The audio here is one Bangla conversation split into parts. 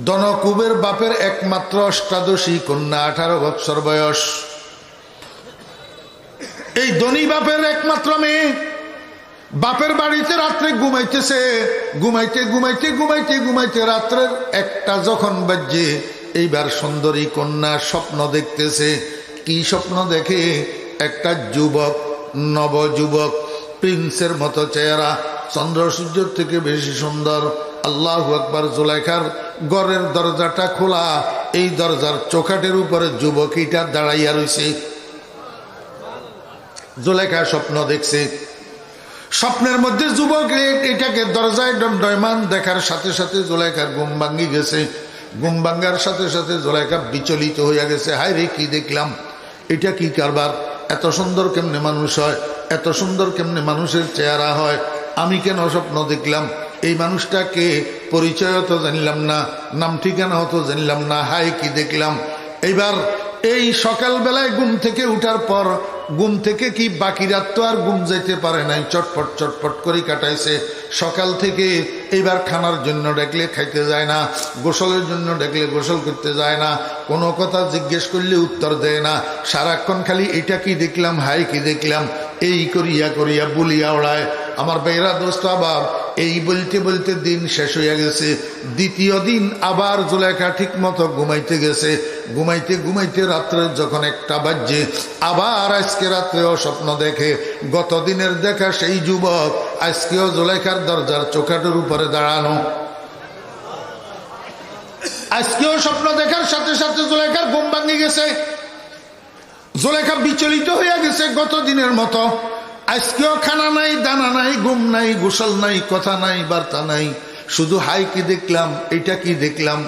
ধনকুবের বাপের একমাত্র অষ্টাদশী কন্যা, 18 বছর বয়স। এই ধনী বাপের একমাত্র মেয়ে বাপের বাড়িতে রাত্রে ঘুমাইতেছে, ঘুমাইতে ঘুমাইতে ঘুমাইতে ঘুমাইতে রাত্রের 1টা যখন বাজে, এইবার সুন্দরী কন্যা স্বপ্ন দেখতেছে। কি স্বপ্ন দেখে? একটা যুবক, নবযুবক, প্রিন্সের মতো চেহারা, চন্দ্র সূর্যের থেকে বেশি সুন্দর। আল্লাহু আকবার। জুলেখার ঘরের দরজাটা খোলা, এই দরজার চৌকাঠের উপরে যুবকীটা দাঁড়াইয়া রয়েছে। জুলেখা স্বপ্ন দেখছে। স্বপ্নের মধ্যে যুবক এটাকে দরজায় দণ্ডায়মান দেখার সাথে সাথে জুলেখার ঘুম ভাঙ্গি গেছে। ঘুম ভাঙ্গার সাথে সাথে জুলেখা বিচলিত হইয়া গেছে। হায় রে, কি দেখলাম? এটা কি কারবার? এত সুন্দর কেমনে মানুষ হয়? এত সুন্দর কেমনে মানুষের চেহারা হয়? আমি কেন স্বপ্ন দেখলাম? এই মানুষটাকে পরিচয় তো জানলাম না, নাম ঠিকানাও তো জানলাম না। হায়, কি দেখলাম? এইবার এই সকালবেলায় ঘুম থেকে উঠার পর, ঘুম থেকে কি বাকি রাত তো আর ঘুম যাইতে পারে নাই, চটপট চটপট করে কাটাইছে সকাল থেকে। এইবার খানার জন্য ডাকলে খাইতে যায় না, গোসলের জন্য ডাকলে গোসল করতে যায় না, কোনো কথা জিজ্ঞেস করলে উত্তর দেয় না। সারাক্ষণ খালি এটা কি দেখলাম, হাই কি দেখলাম, এই করিয়া করিয়া বলিয়া ওড়ায়। আমার বেহরা দোস্ত, আবার এই বলতে বলতে দিন শেষ হইয়া গেছে। দ্বিতীয় দিন আবার জুলেখা ঠিক মতো ঘুমাইতে গেছে। ঘুমাইতে ঘুমাইতে রাত্রে যখন 1টা বাজে, আবার আজকে রাত্রেও স্বপ্ন দেখে। গতদিনের দেখা সেই যুবক আজকেও জুলেখার দরজার চৌকাঠের উপরে দাঁড়ানো। আজকেও স্বপ্ন দেখার সাথে সাথে জুলেখার ঘুম ভাঙে গেছে। জুলেখা বিচলিত হইয়া গেছে গত দিনের মতো। আজকেও খানা নাই, দানা নাই, ঘুম নাই, গোসল নাই, কথা নাই, বার্তা নাই, শুধু হাই কি দেখলাম, এটা কি দেখলাম,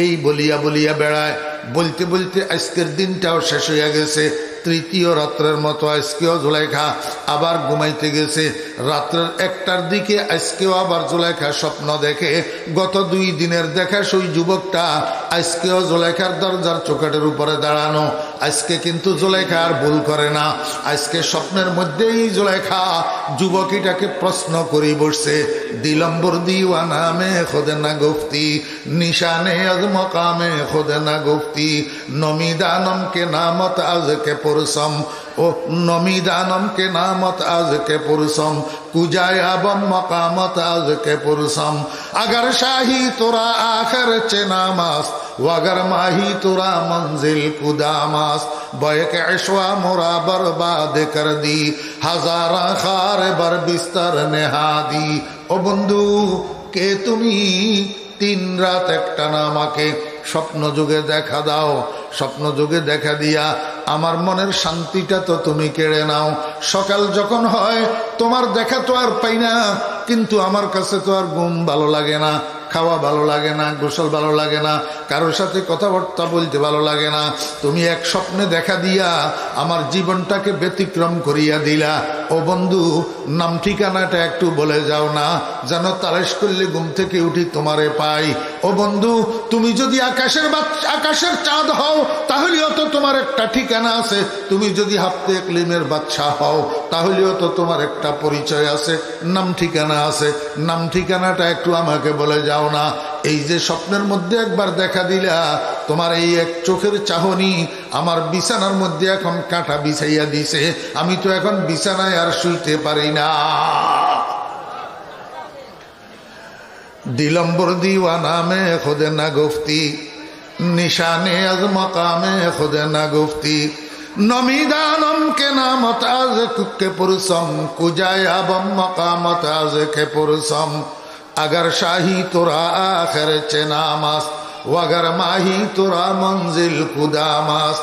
এই বলিয়া বলিয়া বেড়ায়। বলতে বলতে আজকের দিনটাও শেষ হইয়া গেছে। তৃতীয় রাত্রের মতো আজকেও জুলেখা আবার ঘুমাইতে গেছে। রাত্রের 1টার দিকে আজকেও আবার জুলেখা স্বপ্ন দেখে। গত 2 দিনের দেখা সেই যুবকটা আজকেও জুলেখার দরজার চৌকাঠের উপরে দাঁড়ানো। আজকে কিন্তু জুলেখা আর ভুল করে না। আজকে স্বপ্নের মধ্যেই জুলেখা যুবকীটাকে প্রশ্ন করি বসছে, দিলম্বর দিওয়ানা মে খোদে না গুফতি, নিশানে আজ মকামে খোদে না গুফতি, নমিদানম কে নামত আজ কে পুরসম, ও নমিদানম কে নামত আজ কে পুরসম, কুজায় আবম মকামত আজ কে পুরসম, अगर शाही तुरा आखिर चेनामास वगर माही तुरा मंजिल कुदामास बैक ऐशवा मुरा बर्बाद कर दी हजारा खार बर बिस्तर नेहादी। ओ बंधु के तुमी 3 রাত একটানা আমাকে স্বপ্ন যুগে দেখা দাও। স্বপ্ন যুগে দেখা দিয়া আমার মনের শান্তিটা তো তুমি কেড়ে নাও। সকাল যখন হয় তোমার দেখা তো আর পাই না, কিন্তু আমার কাছে তো আর ঘুম ভালো লাগে না, খাওয়া ভালো লাগে না, গোসল ভালো লাগে না, কারোর সাথে কথাবার্তা বলতে ভালো লাগে না। তুমি এক স্বপ্নে দেখা দিয়া আমার জীবনটাকে ব্যতিক্রম করিয়া দিলা। ও বন্ধু, নাম ঠিকানাটা একটু বলে যাও না, যেন তালাশ করলে ঘুম থেকে উঠি তোমারে পাই। ও বন্ধু, তুমি যদি আকাশের চাঁদ হও তাহলেও তো তোমার একটা ঠিকানা আছে। তুমি যদি হাফতে ইকলিমের বাদশাহ হও তাহলেও তো তোমার একটা পরিচয় আছে, নাম ঠিকানা আছে। নাম ঠিকানাটা একটু আমাকে বলে যাও না। এই যে স্বপ্নের মধ্যে একবার দেখা দিলা, তোমার এই এক চোখের চাহনি আমার বিছানার মধ্যে এখন কাঁটা বিছাইয়া দিছে। আমি তো এখন বিছানায় আর শুইতে পারি না। দিলম্বর দিওয়ানা মে খুদে না গুফতি, নিশানে আজ মকামে খুদে না গুফতি, নমিদানম কে নামত আজ কে পুরসম, কুজায় আবম মকামত আজ কে পুরসম, अगर शाही तुरा आखिर चेनामास वगर माही तुरा मंजिल कुदामास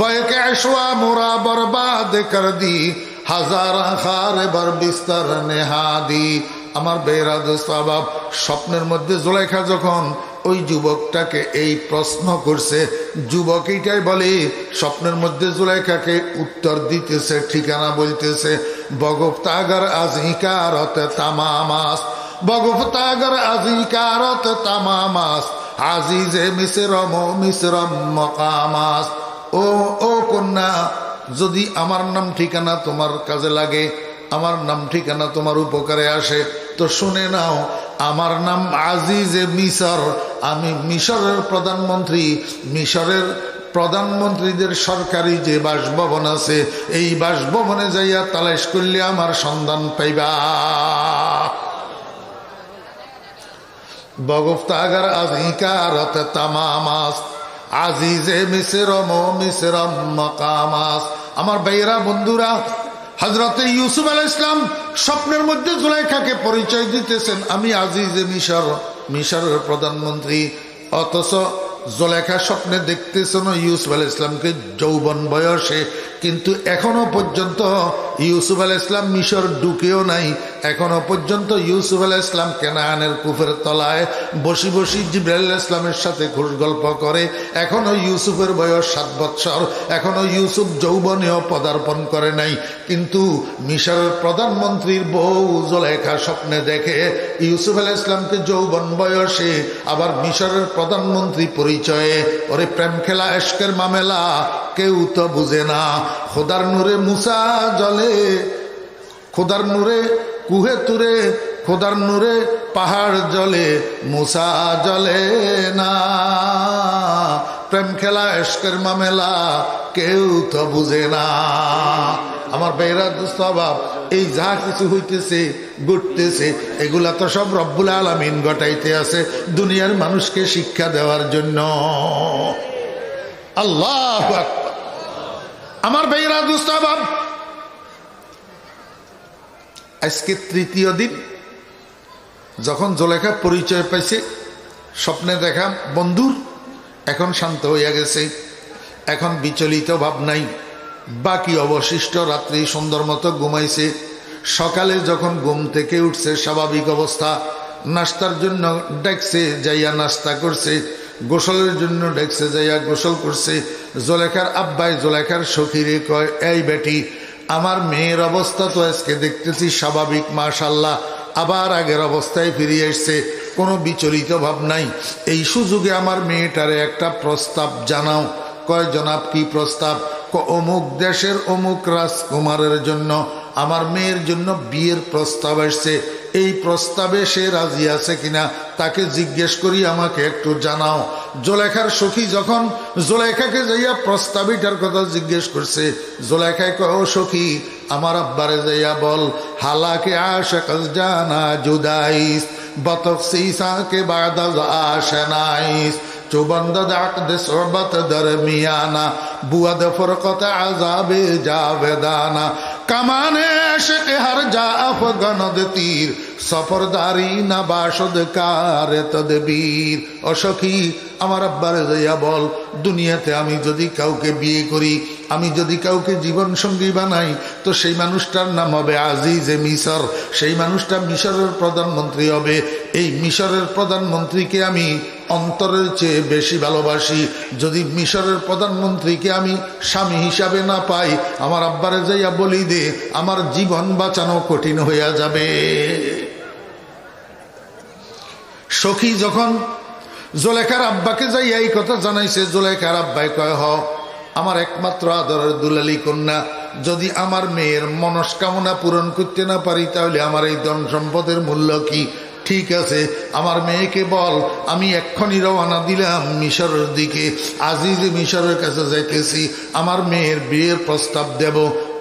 बैक ऐशवा मुरा बर्बाद कर दी हजारा खार बर बिस्तर नेहादी। আমার বেহরা দোস্ত বাপ, স্বপ্নের মধ্যে জুলেখা যখন ওই যুবকটাকে এই প্রশ্ন করছে, যুবক এইটাই বলে, স্বপ্নের মধ্যে জুলেখাকে উত্তর দিতেছে, ঠিকানা বলতেছে, বগফতাগর আজিকারত তামামাস, বগফতাগর আজিকারত তামামাস, আজিজে মিসরম মিসরম মকামাস। ও কন্যা, যদি আমার নাম ঠিকানা তোমার কাজে লাগে, আমার নাম ঠিকানা তোমার উপকারে আসে, তো শুনে নাও, আমার নাম আজিজে মিশর, আমি মিশরের প্রধানমন্ত্রী। মিশরের প্রধানমন্ত্রীদের সরকারি যে বাসভবন আছে, এই বাসভবনে যাইয়া তালাশ করলে আমার সন্ধান পাইবা। বগফতাগার আজিকারতে তামামাস আজিজে মিসরম মিসরম মাকামাস। আমার ভাইয়েরা, বন্ধুরা, হযরতে ইউসুফ আলাইহিস সালাম স্বপ্নের মধ্যে জুলাইখাকে পরিচয় দিতেছেন, আমি আজিজে মিশর, মিশরের প্রধানমন্ত্রী। অথচ জুলাইখা স্বপ্নে দেখতেছেন ইউসুফ আলাইহিস সালামকে যৌবন বয়সে, কিন্তু এখনো পর্যন্ত ইউসুফ আলাইহিস সালাম মিশর ঢুকেও নাই। এখনো পর্যন্ত ইউসুফ আলাইহিস সালাম কেনানের কুফের তলায় বসি বসি জিবরাইল আলাইহিস সালামের সাথে খুশ গল্প করে। এখনো ইউসুফের বয়স 7 বৎসর, এখনো ইউসুফ যৌবনেও পদার্পণ করে নাই। কিন্তু মিশরের প্রধানমন্ত্রীর বউ জুলাইখা স্বপ্নে দেখে ইউসুফ আলাইহিস সালামকে যৌবন বয়সে, আবার মিশরের প্রধানমন্ত্রী পরিচয়ে। ওরে প্রেম খেলা, এশকের মামেলা কেউ তো বুঝে না। খোদার নূরে মুসা জলে, খোদার নূরে কুহে তুরে, খোদার নূরে পাহাড় জলে, মুসা জলে না। প্রেম খেলা, এশকের মামেলা কেউ তো বুঝে না। আমার বেহরা দুস্তবাব, এই যা কিছু হইতেছে ঘটতেছে, এগুলা তো সব রব্বুল আলামিন ঘটাইতে আছে দুনিয়ার মানুষকে শিক্ষা দেওয়ার জন্য। আল্লাহু আকবার। আমার বেহরা দুস্তবাব, আজকে তৃতীয় দিন যখন জুলাইখা পরিচয় পাইছে, স্বপ্নে দেখা বন্ধুর, এখন শান্ত হইয়া গেছে, এখন বিচলিত ভাব নাই। বাকি অবশিষ্ট রাত্রি সুন্দর মতো ঘুমাইছে। সকালে যখন ঘুম থেকে উঠছে স্বাভাবিক অবস্থা, নাস্তার জন্য ডেকছে, যাইয়া নাস্তা করছে, গোসলের জন্য ডেকছে, যাইয়া গোসল করছে। জুলাইখার আব্বাই জুলাইখার সখীরে কয়, এই বেটি, আমার মেয়ের অবস্থা তো আজকে দেখতেছি স্বাভাবিক, মাশাআল্লাহ, আবার আগের অবস্থায় ফিরে এসছে, কোনো বিচলিত ভাব নাই। এই সুযোগে আমার মেয়েটারে একটা প্রস্তাব জানাও। কয়, জনাব, কি প্রস্তাব? অমুক দেশের অমুক রাজকুমারের জন্য আমার মেয়ের জন্য বিয়ের প্রস্তাব আসছে, এই প্রস্তাবে সে রাজি আছে কিনা তাকে জিজ্ঞেস করি, আমাকে একটু জানাও। জুলাইখার সখী যখন জুলাইখাকে যাইয়া প্রস্তাবিটার কথা জিজ্ঞেস করছে, জুলাইখায় কয়, ও সখী, আমার আব্বারে যাইয়া বল, হালাকে আশাক জানা জুদাইস বতক সিসা কে বাদাজ আশনাইস চৌবন্দ দাকদ সোবত দরমিয়ানা বুয়াদ ফরকত আযাবে জাবেদানা কামানে আশক হর যা আফগানদ তীর সফরদারি না বাসদ কারে তদবীর। ও সখী, আমার আব্বারে যাইয়া বল, দুনিয়াতে আমি যদি কাউকে বিয়ে করি, আমি যদি কাউকে জীবন সঙ্গী বানাই, তো সেই মানুষটার নাম হবে আজিজে মিশর, সেই মানুষটা মিশরের প্রধানমন্ত্রী হবে। এই মিশরের প্রধানমন্ত্রীকে আমি অন্তরের চেয়ে বেশি ভালোবাসি। যদি মিশরের প্রধানমন্ত্রীকে আমি স্বামী হিসাবে না পাই, আমার আব্বারে যাইয়া বলি দে, আমার জীবন বাঁচানো কঠিন হইয়া যাবে। সখী যখন জুলাইখার আব্বাকে যাইয়া এই কথা জানাইছে, জুলাইখার আব্বাই কয়, হ, আমার একমাত্র আদরের দুলালী কন্যা, যদি আমার মেয়ের মনস্কামনা পূরণ করতে না পারি, তাহলে আমার এই ধন সম্পদের মূল্য কি? ঠিক আছে, আমার মেয়েকে বল, আমি এক্ষুনি রওনা দিলাম মিশরের দিকে, আজিজে মিশরের কাছে যাইতেছি, আমার মেয়ের বিয়ের প্রস্তাব দেব।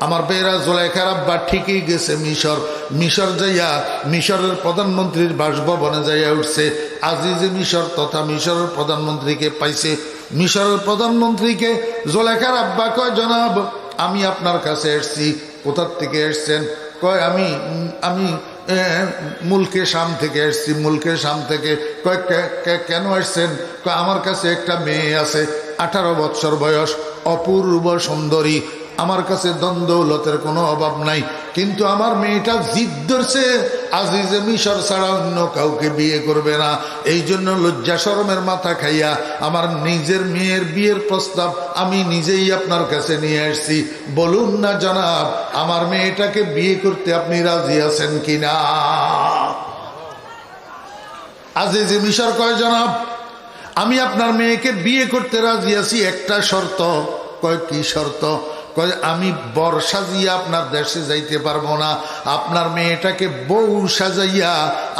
আমার বেয়েরা জুলাইখার আব্বা ঠিকই গেছে মিশর। মিশর যাইয়া মিশরের প্রধানমন্ত্রীর বাসভবনে যাইয়া উঠছে। আজিজে মিশর তথা মিশরের প্রধানমন্ত্রীকে পাইছে। মিশরের প্রধানমন্ত্রীকে জুলাইখার আব্বা কয়, জনাব, আমি আপনার কাছে এসছি। কোথার থেকে এসছেন? কয়, আমি মুলকে শাম থেকে এসছি, মুলকে শাম থেকে। কয়, কেন আসছেন? কয়, আমার কাছে একটা মেয়ে আছে, 18 বৎসর বয়স, অপূর্ব সুন্দরী, আমার কাছে দ্বন্দ্বলতের কোনো অভাব নাই, কিন্তু আমার মেয়েটা জিদ ধরছে আজিজে মিশর ছাড়া অন্য কাউকে বিয়ে করবে না। এই জন্য লজ্জা শরমের মাথা খাইয়া আমার নিজের মেয়ের বিয়ের প্রস্তাব আমি নিজেই আপনার কাছে নিয়ে আসছি। বলুন না জনাব, আমার মেয়েটাকে বিয়ে করতে আপনি রাজি আছেন কিনা? আজিজে মিশর কয়, জনাব, আমি আপনার মেয়েকে বিয়ে করতে রাজি আছি, একটা শর্ত। কয়, কি শর্ত? কয় আমি বর সাজিয়া আপনার দেশে যাইতে পারবো না, আপনার মেয়েটাকে বউ সাজাইয়া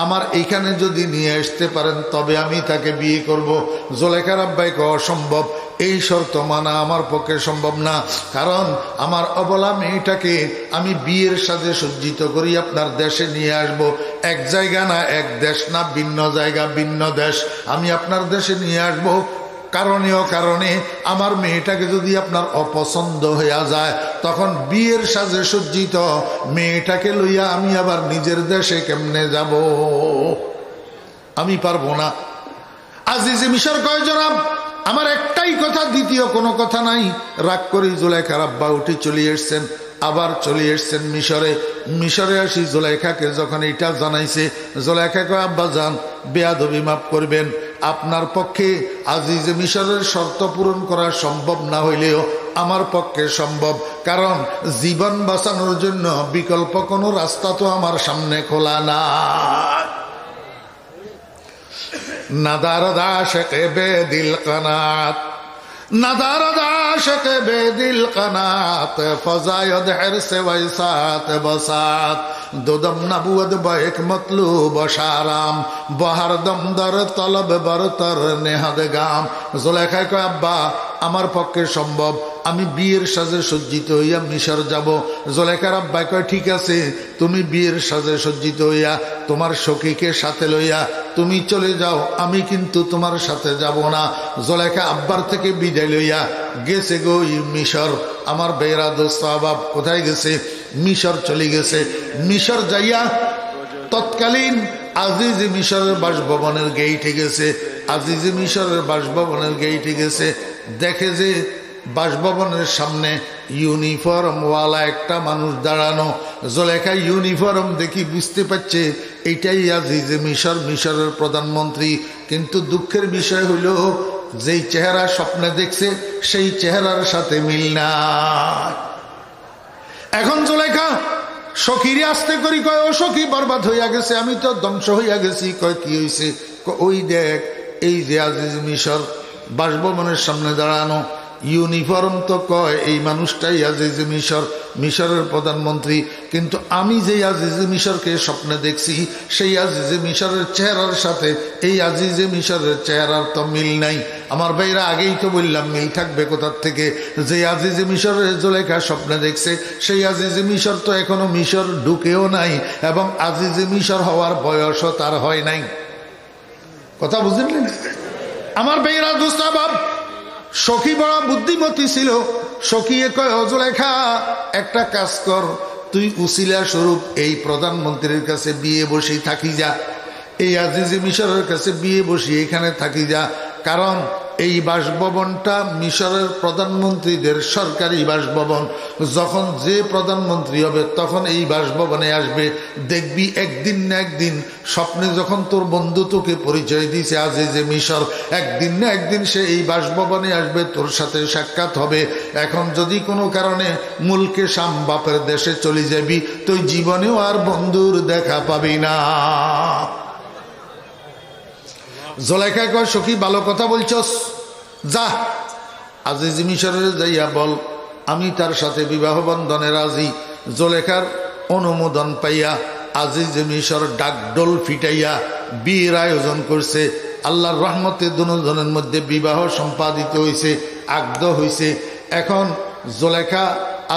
আমার এইখানে যদি নিয়ে আসতে পারেন তবে আমি তাকে বিয়ে করব। জুলেখার আব্বাই কয় অসম্ভব, এই শর্ত মানা আমার পক্ষে সম্ভব না, কারণ আমার অবলা মেয়েটাকে আমি বিয়ের সাথে সজ্জিত করি আপনার দেশে নিয়ে আসব। এক জায়গা না, এক দেশ না, ভিন্ন জায়গা ভিন্ন দেশ আমি আপনার দেশে নিয়ে আসব। কারণে আমার মেয়েটাকে যদি আপনার অপছন্দ হইয়া যায় তখন বিয়ের সাজে সজ্জিত মেয়েটাকে লইয়া আমি আবার নিজের দেশে কেমনে যাব? আমি পারবো না। আজিজে মিশর কয় জনাব আমার একটাই কথা, দ্বিতীয় কোনো কথা নাই। রাগ করি জুলেখার আব্বা উঠে চলে এসছেন, আবার চলে এসছেন মিশরে আসি জুলেখাকে যখন এটা জানাইছে, জুলেখা কয় আব্বা যান বেয়াদবি মাফ করবেন, আপনার পক্ষে আজিজে মিশরের শর্ত পূরণ করা সম্ভব না হইলেও আমার পক্ষে সম্ভব, কারণ জীবন বাঁচানোর জন্য বিকল্প কোনো রাস্তা তো আমার সামনে খোলা না। নাদার দাশকে বেদিল কানাত, নাদার দাশকে বেদিল কানাত, ফজায়দ হিরসে ওয়াইসাত বসাত, দুদম নবুয়ত বাইক মতলুব শারাম, বহার দমদর তলব বরতর নেহাদ গাম। জুলেখায় কয় আব্বা আমার পক্ষে সম্ভব, আমি বিয়ের সাজে সজ্জিত হইয়া মিশর যাব। জুলেখার আব্বা কয় ঠিক আছে, তুমি বিয়ের সাজে সজ্জিত হইয়া তোমার সখীকে সাথে লইয়া তুমি চলে যাও, আমি কিন্তু তোমার সাথে যাব না। জুলেখা আব্বার থেকে বিদায় লইয়া গেছে গো মিশর। আমার বেরা দোস্ত আবাব কোথায় গেছে? মিশর চলে গেছে। মিশর যাইয়া তৎকালীন আজিজে মিশরের বাসভবনের গেইটে গেছে। আজিজে মিশরের বাসভবনের গেইটে গেছে, দেখে যে বাসভবনের সামনে ইউনিফর্মওয়ালা একটা মানুষ দাঁড়ানো। জুলেখা ইউনিফর্ম দেখি বুঝতে পারছে এইটাই আজিজে মিশর, মিশরের প্রধানমন্ত্রী। কিন্তু দুঃখের বিষয় হইল যেই চেহারা স্বপ্নে দেখছে সেই চেহারার সাথে মিল না। এখন জুলেখা সখীরে আসতে করি কয় ও সখী বরবাদ হইয়া গেছে, আমি তো ধ্বংস হইয়া গেছি। কয় কি হয়েছে? ওই দেখ এই যে আজিজ মিশর বাসভবনের সামনে দাঁড়ানো, ইউনিফর্ম তো কয় এই মানুষটাই আজিজে মিশর, মিশরের প্রধানমন্ত্রী, কিন্তু আমি যে আজিজে মিশরকে স্বপ্নে দেখছি সেই আজিজে মিশরের চেহারার সাথে এই আজিজে মিশরের চেহারার তো মিল নাই। আমার ভাইরা আগেই তো বললাম মিল থাকবে কোথার থেকে? যে আজিজে মিশরের জুলেখা স্বপ্নে দেখছে সেই আজিজে মিশর তো এখনো মিশর ঢুকেও নাই, এবং আজিজে মিশর হওয়ার বয়সও তার হয় নাই। কথা বুঝলেন? আমার ভাইরা দোস্তাবাব, সখী বড় বুদ্ধিমতী ছিল। সখীয়ে কয় জুলেখা একটা কাজ কর, তুই উসিলা স্বরূপ এই প্রধানমন্ত্রীর কাছে বিয়ে বসে থাকি যা, এই আজিজে মিশরের কাছে বিয়ে বসি এখানে থাকি যা, কারণ এই বাসভবনটা মিশরের প্রধানমন্ত্রীদের সরকারি বাসভবন। যখন যে প্রধানমন্ত্রী হবে তখন এই বাসভবনে আসবে, দেখবি একদিন না একদিন স্বপ্নে যখন তোর বন্ধু তোকে পরিচয় দিয়েছে আজিজে মিশর, একদিন না একদিন সে এই বাসভবনে আসবে, তোর সাথে সাক্ষাৎ হবে। এখন যদি কোনো কারণে মুলকে শাম বাপের দেশে চলে যাবি, তুই জীবনেও আর বন্ধুর দেখা পাবি না। জুলেখা কয় সখী ভালো কথা বলছস, যা আজিজে মিশরের যাইয়া বল আমি তার সাথে বিবাহ বন্ধনে রাজি। জুলেখার অনুমোদন পাইয়া আজিজে মিশর ডাকডোল ফিটাইয়া বিয়ের আয়োজন করছে। আল্লাহর রহমতে দুজনের মধ্যে বিবাহ সম্পাদিত হয়েছে, আগদ হয়েছে। এখন জুলেখা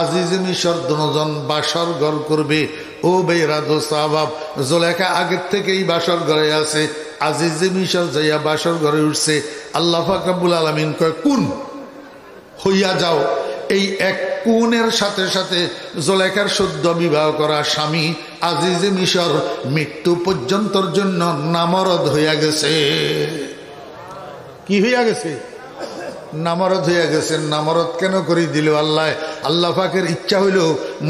আজিজে মিশর দুজন বাসর ঘর করবে। ও বেরা দোস্তাবাব, জুলেখা আগের থেকেই বাসর ঘরে আছে। আজিজে মিশর যাইয়া বাসর ঘরে উঠছে। আল্লাহ পাক রব্বুল আলামিন কয় কুন হইয়া যাও। এই এক কুনের সাথে সাথে জুলেখার সদ্য বিবাহ করা স্বামী আজিজে মিশর মৃত্যু পর্যন্তর জন্য নামরদ হইয়া গেছে। কি হইয়া গেছে? নামরদ হইয়া গেছেন। নামরদ কেন করে দিল আল্লাহ? আল্লাহ পাকের ইচ্ছা হইল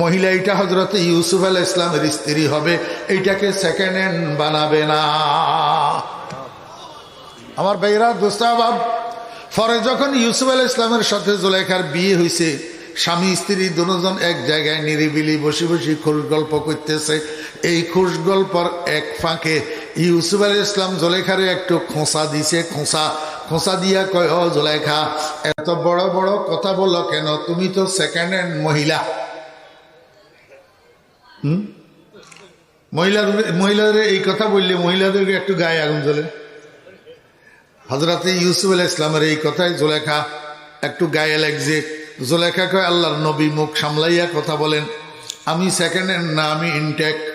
মহিলা এটা হজরতে ইউসুফ আলাইহিস সালামের স্ত্রী হবে, এইটাকে সেকেন্ড হ্যান্ড বানাবে না। আমার ভাইরা দোস্তাবাব, পরে যখন ইউসুফ আলাইহিস সালামের সাথে জুলেখার বিয়ে হয়েছে, স্বামী স্ত্রী দুজন এক জায়গায় নিরিবিলি বসে বসে খুশ গল্প করতেছে। এই খুশ গল্পর এক ফাঁকে ইউসুফ আলাইহিস সালাম জুলেখারে একটু খোঁচা দিছে। খোঁচা দিয়া কয়, ও জুলেখা, এত বড় বড় কথা বলো কেন? তুমি তো সেকেন্ড হ্যান্ড মহিলা। মহিলাদের এই কথা বললে মহিলাদেরকে একটু গায়ে আগুন জ্বলে। হযরতে ইউসুফ আলাইহিস ইসলামের এই কথায় জুলেখা একটু গায়ে লাগছে। জুলেখা কয়, আল্লাহর নবী মুখ সামলাইয়া কথা বলেন, আমি সেকেন্ড হ্যান্ড না, আমি ইনটেক।